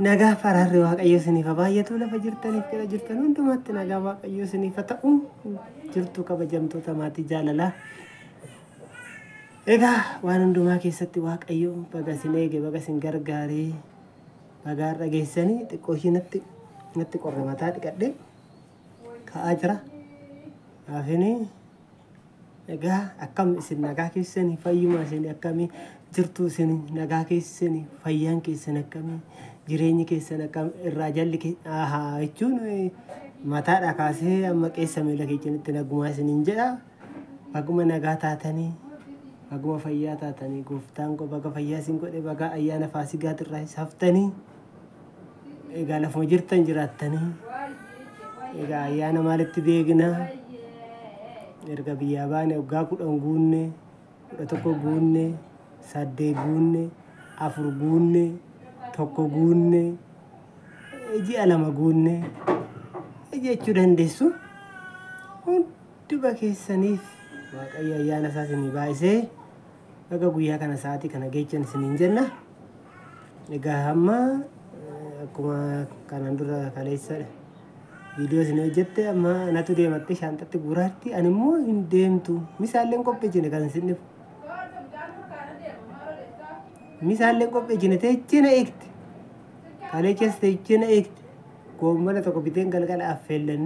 nagaa faraarri waaqayyo isiniif baay'atu lafa jirtaniif jira jirtan hundumaatti nagaa waaqayyo isiniif ta'u jirtu kabajamtoota maatii jaalalaa. Egaa waan hundumaa keessatti waaqayyo baga isin eege baga isin gargaaree baga har'a geessanii xiqqoo ishii natti qorre mataa dhiqadhee ka'aa jira. Afini egaa akkam isin nagaa keessanii fayyuma isin akkamii jirtu isin nagaa keessanii fayyaan keessan akkamii jireenyi keessan akkam irraa jalli jechuun mataadhaa kaasee amma keessa miila keessanitti nagumaa isiniin jedha. Baguma nagaa taatanii baguma fayyaa taatanii gooftaan ko baga fayyaa isin godhe baga ayyaana Faasiigaatirraa haftanii egaa lafuma jirtan jiraattanii egaa ayyaana maalitti beekna erga biyyaa baane waggaa 10 guunne 11 guunne 8 guunne 4 guunne 1 guunne ji'a 2 guunne jechuu dandeessu. Hundi bakeessaniif waaqayyo ayyaana isaa isinii baay'isee baga guyyaa kana sa'aatii kana geechan isiniin jenna. Egaa amma akkuma kanaan dura kaleessa viidiyoo isin hojjette amma natu deematte shaanxatti guuraatti ani immoo hin deemtu misaalleen qopheessine kan isin dhufu. Misaalleen qopheessine teechina eegte kaleechas teechina eegte goommana tokko biteen galgala affeele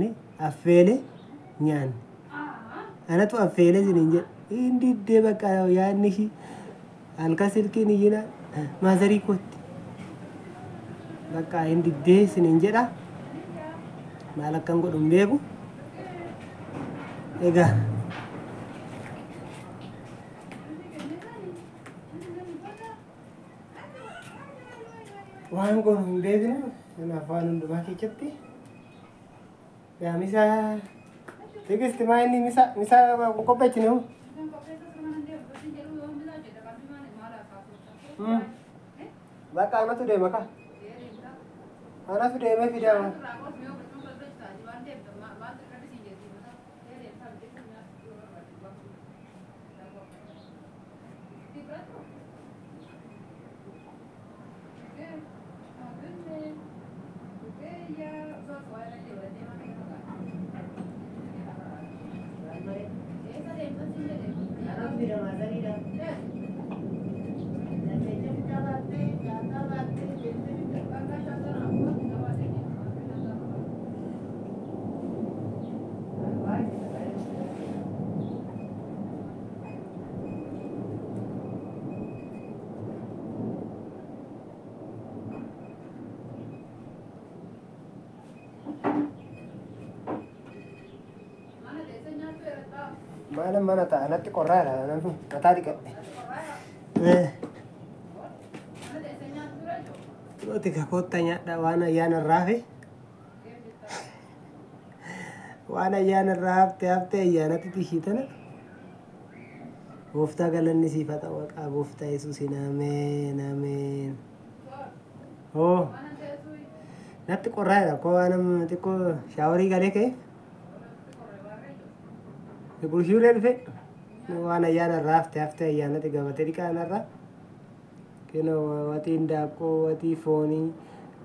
nyaanne. Anatu affeele isiniin jedhe hin diddee bakka yaadni ishii halkan silkiin iyyina maazarii kootti bakka hin diddee isiniin jedha. Maal akkan godhu hin beeku. Egaa waan godhu hin beeknu kan afaan hundumaa keessatti yaa misaa tigisti maa inni misaa qopheessine hoo bakka anatu deema ka anatu deemee fidaa mana ta'a natti qorraadha namni mataa dhiqadhe. Ati kakoota nyaadha waan ayyaana irraa fi waan ayyaana irraa haftee ayyaanatti tishiitana gooftaa galanni siif haa ta'u maqaa gooftaa Yesuusiin ameen ameen. Hoo natti qorraadha koo waan xiqqoo shaaworii galee ka'e. Bulshuulee dhufe waan ayyaana irraa haftee ayyaanatti gabatee dhiqaan irraa kenoo watiin daabboo watii foonii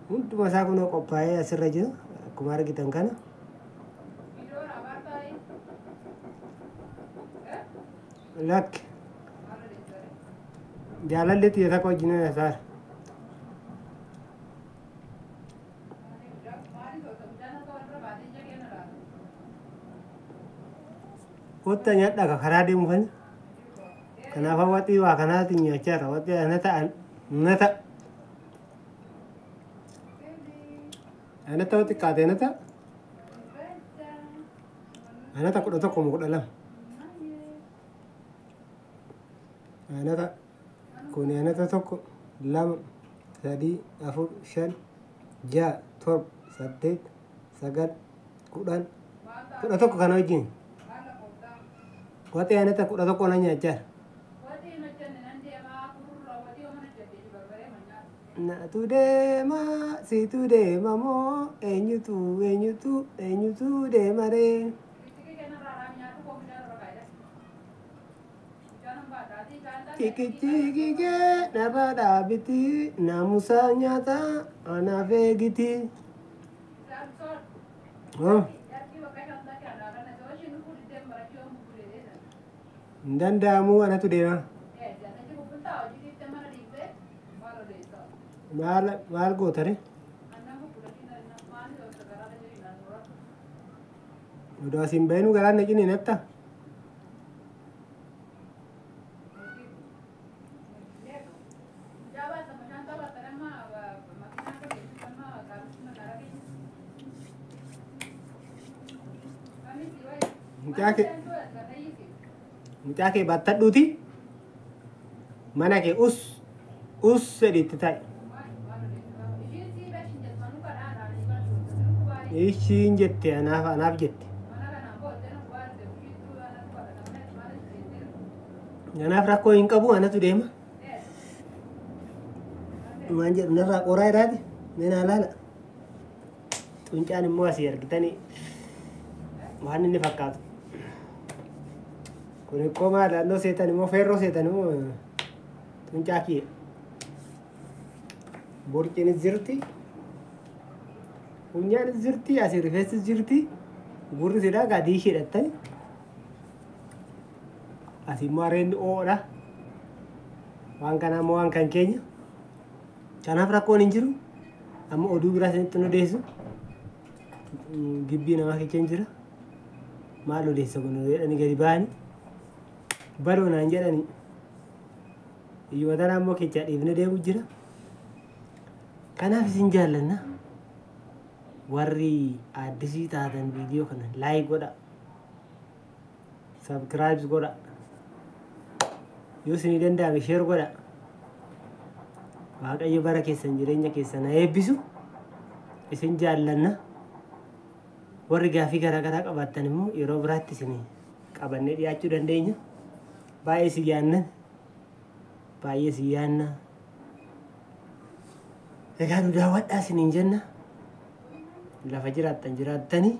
hunduma isaa kunoo qophaa'ee asirra jiru akkuma argitan kana. Lakki jaalalli xiyyeessa akka wajjin asaara. Kota nyaadha ka karaa deemu kan kanaaf hawwatii waa kanaatiin nyaachaa irra watii anata wati kaatee anata 11 anata kun anata tokko 2 3 4 5 6 7 8 9 10 11 kana wajjin wati anata 11 na nyaachaa. Na tudema si tudema mo enyutu demare. Cikiciki kee narra dhaabiti naamusaa nyaata anaaf eegiti. Hin danda'amu anatu deema. Maal gootare? Odoo asiin bahinu garaan naqini natta. Mucaa kee battadhuuti mana kee us sedhiitti taa'e. Ishiin jette anaaf jette. Kanaaf rakkoo hin qabu anatu deema. Waan jedhu narraa qoraa jiraate nena laala. Xuncaan immoo asii argitanii waan inni fakkaatu. Kun ikkoo maadhaannoo seetan immoo feerroo seetan immoo xuncaa kiyya. Borqiinis jirti. Funyaanis jirti. Asii rifeensis jirti. Gurri sidhaa gadii ishee hidhattani. Asii immoo harreen oodha. Waan kanaa immoo waan kan keenya. Kanaaf rakkoon hin jiru. Amma oduu biraa isinitti nu odeessu. Gibbii namaa keessa hin jira. Maal odeessa kun jedhanii gadi ba'anii. Baloo naan jedhanii. Iyyuma tanaa immoo keechaa dhiifne deemu jira. Kanaaf isin jaallanna. Warri addisii taatan viidiyoo kana laayik godha. Sabskiraayib godha. Yoo isinii danda'ame sheer godha. Waaqayyo bara keessan jireenya keessan eebbisu. Isin jaallanna. Warri gaafii garaa garaa qabaattan immoo yeroo biraatti isin qabannee dhiyaachuu dandeenya. Baay'ee si yaanna. Baay'ee si yaanna. Egaa nu daawwadhaa isiniin jenna. Lafa jiraattan jiraattanii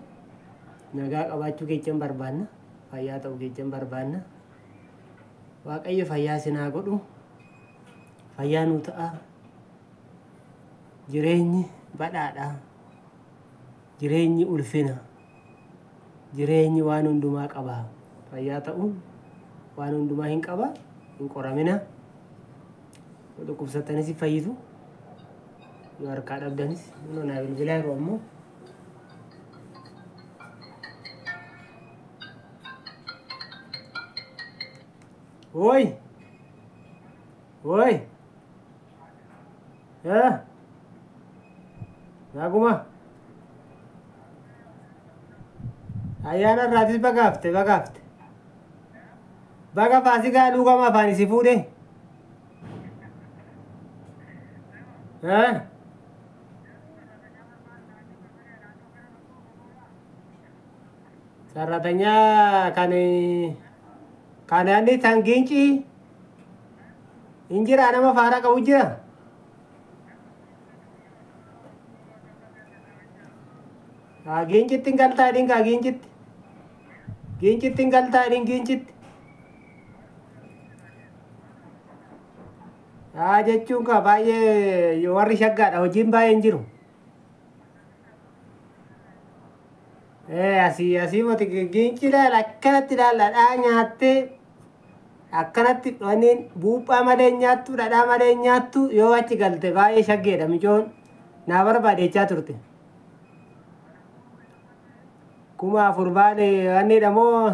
nagaa qabaachuu keechan barbaanna. Fayyaa ta'uu keechan barbaanna. Waaqayyo fayyaa isin haa godhu. Fayyaa nuu ta'a. Jireenyi badhaadha. Jireenyi ulfina. Jireenyi waan hundumaa qaba. Fayyaa ta'uun waan hundumaa hin qaba. Hin qoramina. Yoo dhukkubsattanis fayyisu. Yoo harkaa dhabdanis naa bilbilaa yeroo ammoo. Oi! Oi! Naguma. Ayyaana irraatis bagaafte. Baga Faasikaa luugama afaan isi fuudhe. Sarratanya kan ani tangginci. Injira nama Faara qabu jira. Gincit tinggal tadi nggak gincit. Gincit tinggal tadi gincit. Jechuun ka baay'ee warri shaggaadha hojiin baay'een jiru. Asii mati ginci ilaala akkanatti ilaalladhaa nyaattee akkanatti waniin buuphaa malee nyaattu dhadhaa malee nyaattu yoo achi galte baay'ee shaggeedha micoon naa barbaadechaa turte. 4,000 baale wanni moo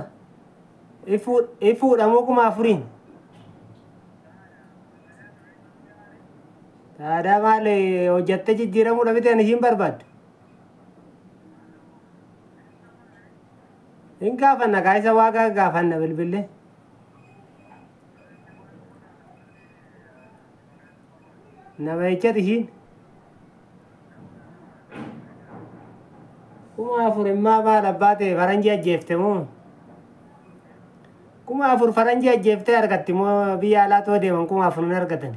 ifuudha moo 4,000. Taadhaa maal hojjattee jijjiiramuudha miti ani ishiin barbaaddu. Hin gaafanna kaayisa waaqa gaafanna bilbilee. Nama ejjat ishiin. 4,000 immaa maal abbaa ta'e faranjii ajjeefte moo? 4,000 faranjii ajjeeftee argatti moo biyya alaa too deeman 4,000 hin argatan.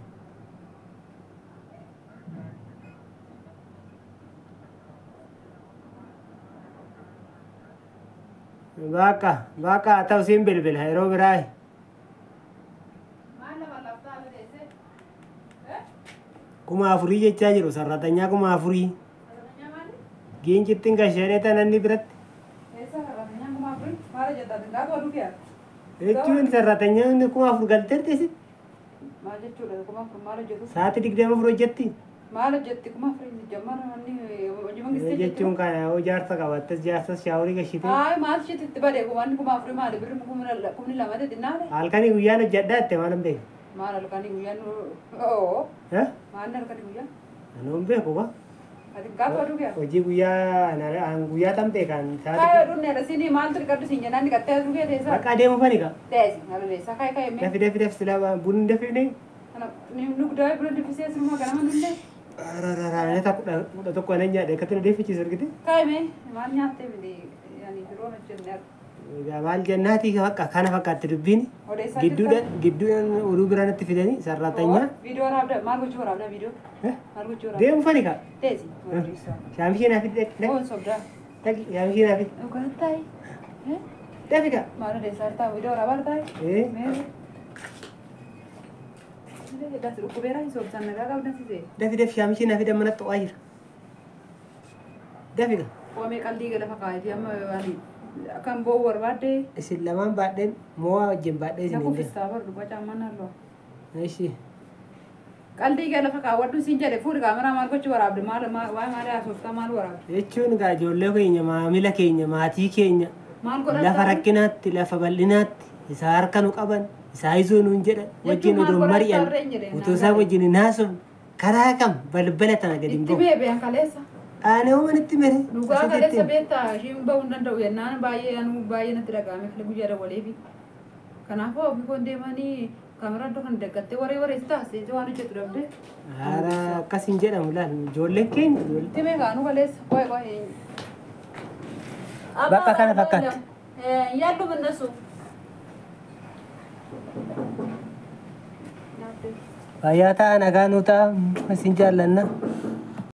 Bakka ta'u siin bilbila yeroo biraa. kuma afurii jechaa jiru sarratanyaa kuma afurii giinjittiin gasheenee tananni biratti jechuun sarratanyaan kuma afur galteerti isin sa'aatii 24 hojjetti jechuun kana yoo jaarsa qabattes jaarsas shaaworii gashite halkanii guyyaan hojjedhaa itti maal hin beeku anuun beeku ba hojii guyyaa tan beekan akka adeemu faniqa dafi sila bun hin dafifne Rarararaan kudha tokko anan nyaadhe akkatti na deeffichiisu argite. Kaa'ime maal nyaattee bide yaani biroo hojjenne. Maal jennaati bakka kana fakkaatti dubbiin gidduudhaan oduu biraan itti fidanii sarratanyaa. Viidiyoo waraabda maal gochuu waraabda viidiyoo? Maal gochuu waraabda? Deemu fani kaa. Teesi. Shaamishee naaf itti dhaqi. Oon sobdaa. Dhaqi shaamishee naaf itti. Dhugaan taa'e. Dafi kaa. Maal odeessaa taa'u viidiyoo waraabaa taa'e? Dafi shaamishee naaf itti mana xo'aa jira. Dafi kaa. Oomee qalbii gala fakkaate amma waan kan boo barbaadde. Isin lamaan baadheen mo'aa wajjin baadhee isin hin kuffistaa bar duba caamaan halluu. Ishi. Qalbii gala fakkaate waddu siin jedhe fuudhi kaameraa maal gochuu waraabde maal haasoftaa maal waraabde. Jechuun egaa ijoollee keenya maamila keenya maatii keenya lafa rakkinaatti lafa bal'inaatti isaa harka nu qaban isaa izoo nuun jedhan wajjin odoon mari'an utuu isaa wajjin hin haasofne karaa kam balbala tana gadi hin bahu. Itti beebi'an kaleessa. Aanee manitti mere. Dhugaa kaleessa beektaa ishiin bahuu hin danda'u yennaan baay'ee natti dhaga'ame fila guyyaa dabalee fi kanaafuu bikoon deemanii kaameraan kan daggattee waree taasise waan hojjetu dhabde. Haara akkasiin jedhamu laal ijoolleen keenya ijoollee. Itti beekaanu kaleessa qo'ee. Bakka kana fakkaatti. Yaaddu binneessu. Fayyaa ta'a nagaa nu ta'a isin jaallanna.